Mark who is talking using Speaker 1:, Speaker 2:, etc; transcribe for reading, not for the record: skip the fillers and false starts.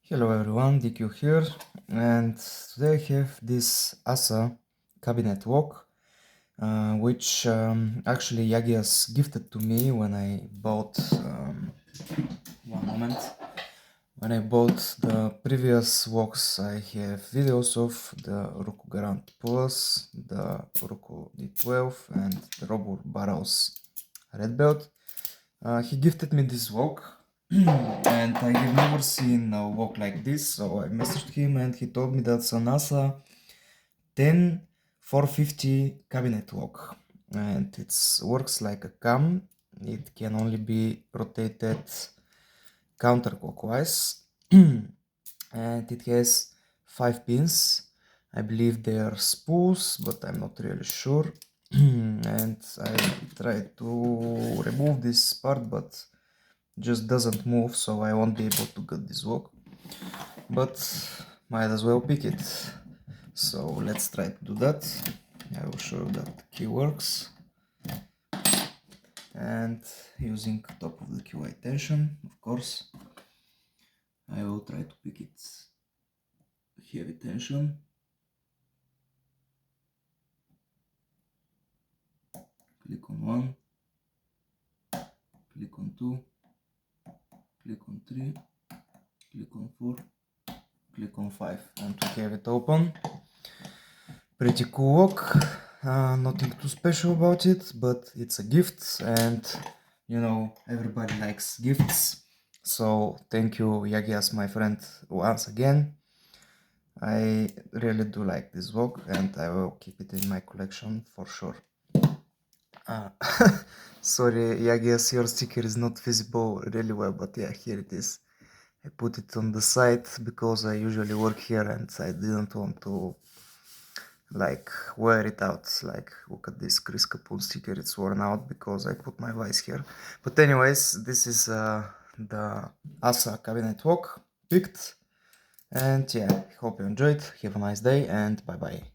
Speaker 1: Hello everyone, DQ here, and today I have this ASSA cabinet walk, which actually Yagias gifted to me when I bought, one moment, when I bought the previous walks. I have videos of the Roku Garant Plus, the Roku D12 and the Robur Barrels Red Belt. He gifted me this walk and I have never seen a walk like this, so I messaged him and he told me that's an ASSA 10-450 cabinet walk, and it works like a cam. It can only be rotated counterclockwise and it has 5 pins. I believe they are spools, but I'm not really sure. And I tried to remove this part, but just doesn't move, so I won't be able to get this walk, but might as well pick it. So let's try to do that. I will show you that the key works, and using top of the QI tension, of course, I will try to pick it heavy tension. Click on 1, click on 2, click on 3, click on 4, click on 5, and we have it open. Pretty cool walk, nothing too special about it, but it's a gift, and you know, everybody likes gifts. So thank you, Yagias, my friend, once again. I really do like this walk and I will keep it in my collection for sure. Sorry, Yagias, your sticker is not visible really well, but yeah, here it is. I put it on the side because I usually work here and I didn't want to like wear it out. Like, look at this Chris Capone sticker, it's worn out because I put my vice here. But anyways, this is the ASSA cabinet walk picked, and yeah, hope you enjoyed. Have a nice day and bye bye.